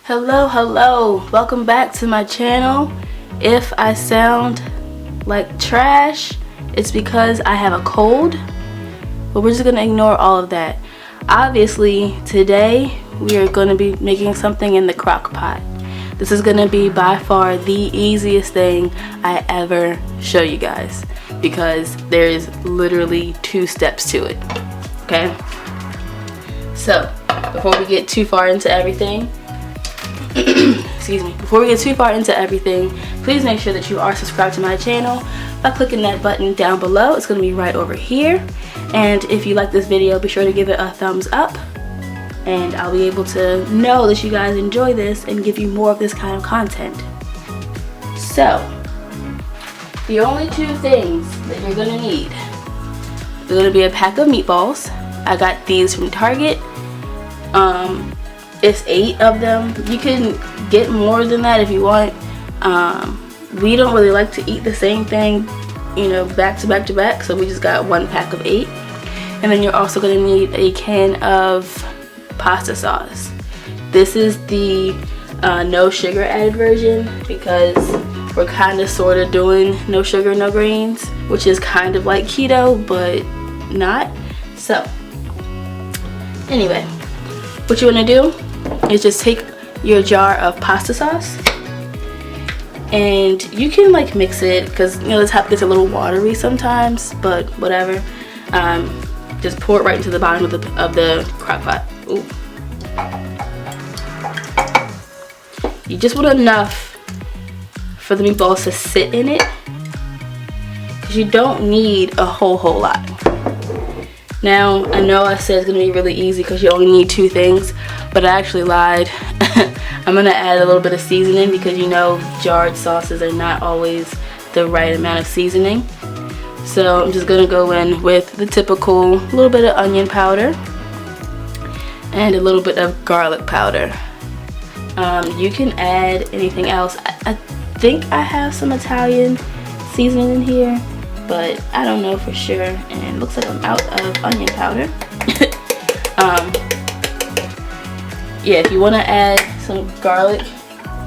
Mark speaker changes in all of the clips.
Speaker 1: Hello, welcome back to my channel. If I sound like trash, it's because I have a cold, but we're just gonna ignore all of that. Obviously, today we are gonna be making something in the crock pot. This is gonna be by far the easiest thing I ever show you guys because there is literally 2 steps to it, okay? So, before we get too far into everything, excuse me, before we get too far into everything, please make sure that you are subscribed to my channel by clicking that button down below. It's going to be right over here. And if you like this video, be sure to give it a thumbs up, and I'll be able to know that you guys enjoy this and give you more of this kind of content. So, the only 2 things that you're going to need are going to be a pack of meatballs. I got these from Target. It's 8 of them. You can get more than that if you want. We don't really like to eat the same thing, you know, back to back to back, so we just got 1 pack of 8. And then you're also going to need a can of pasta sauce. This is the no sugar added version because we're kind of sort of doing no sugar, no grains, which is kind of like keto, but not. So, anyway, what you want to do is just take your jar of pasta sauce, and you can like mix it because, you know, this gets a little watery sometimes, but whatever. Just pour it right into the bottom of the crock pot. Ooh. You just want enough for the meatballs to sit in it because you don't need a whole lot. Now, I know I said it's going to be really easy because you only need 2 things, but I actually lied. I'm going to add a little bit of seasoning because, you know, jarred sauces are not always the right amount of seasoning. So I'm just going to go in with the typical little bit of onion powder and a little bit of garlic powder. You can add anything else. I think I have some Italian seasoning in here, but I don't know for sure, and it looks like I'm out of onion powder. Yeah, if you want to add some garlic,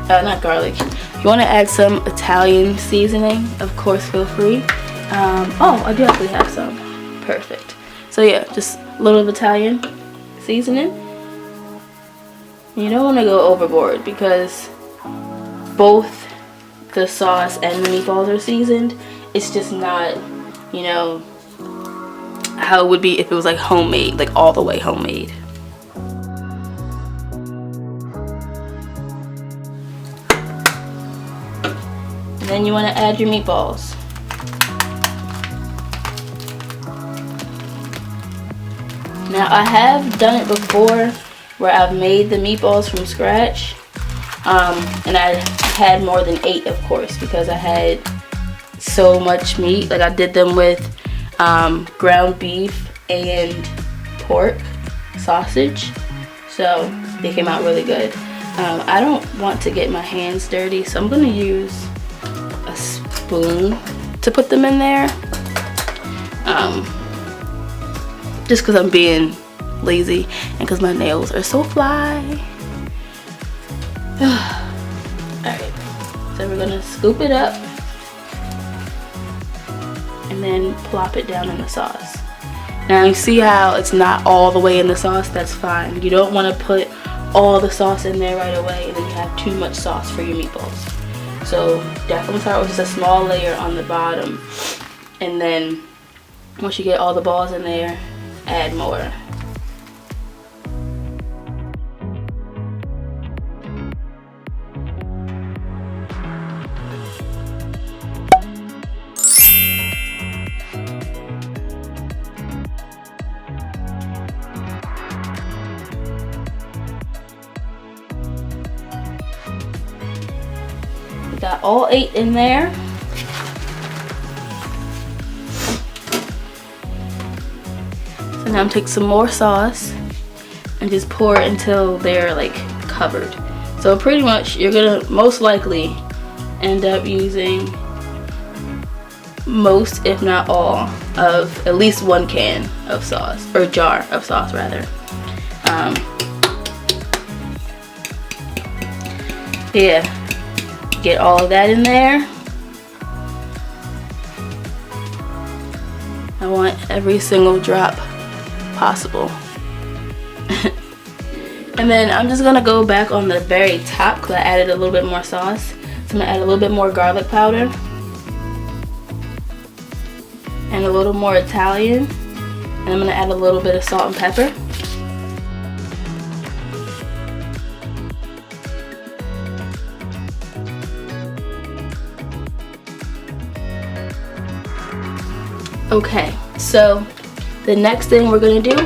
Speaker 1: not garlic, if you want to add some Italian seasoning, of course feel free. Oh, I do actually have some. Perfect. So yeah, just a little of Italian seasoning. You don't want to go overboard because both the sauce and the meatballs are seasoned. It's just not, you know, how it would be if it was like homemade, like all the way homemade. And then you want to add your meatballs. Now, I have done it before where I've made the meatballs from scratch, and I had more than 8, of course, because I had so much meat. Like, I did them with ground beef and pork sausage, so they came out really good. I don't want to get my hands dirty, so I'm going to use a spoon to put them in there, just because I'm being lazy and because my nails are so fly. Alright, so we're going to scoop it up and then plop it down in the sauce. Now you see how it's not all the way in the sauce? That's fine. You don't want to put all the sauce in there right away and then you have too much sauce for your meatballs. So definitely start with just a small layer on the bottom, and then once you get all the balls in there, add more. Got all 8 in there. So now I'm take some more sauce and just pour it until they're like covered. So pretty much you're gonna most likely end up using most, if not all, of at least 1 can of sauce, or jar of sauce rather. Yeah, get all of that in there. I want every single drop possible. And then I'm just gonna go back on the very top because I added a little bit more sauce. So I'm gonna add a little bit more garlic powder and a little more Italian, and I'm gonna add a little bit of salt and pepper. Okay, so the next thing we're gonna do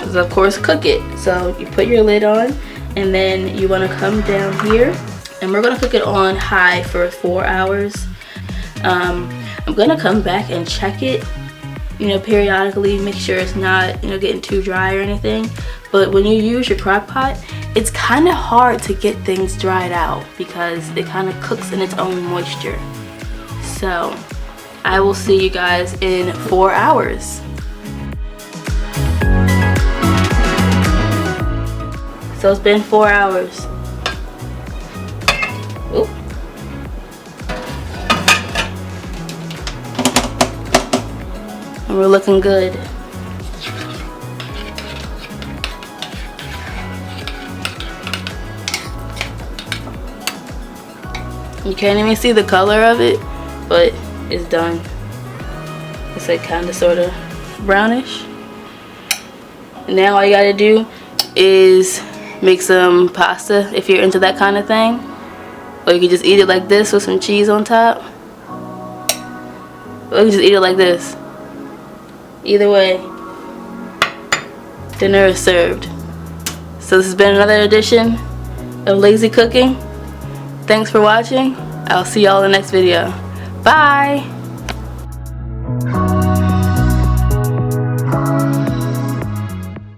Speaker 1: is of course cook it. So you put your lid on, and then you wanna come down here, and we're gonna cook it on high for 4 hours. I'm gonna come back and check it, you know, periodically, make sure it's not, you know, getting too dry or anything. But when you use your crock pot, it's kind of hard to get things dried out because it kind of cooks in its own moisture. So I will see you guys in 4 hours. So it's been 4 hours. Oop. And we're looking good. You can't even see the color of it, but it's done. It's like kind of sort of brownish. And now all you gotta do is make some pasta if you're into that kind of thing, or you can just eat it like this with some cheese on top, or you can just eat it like this. Either way, dinner is served. So this has been another edition of Lazy Cooking. Thanks for watching. I'll see y'all in the next video. Bye!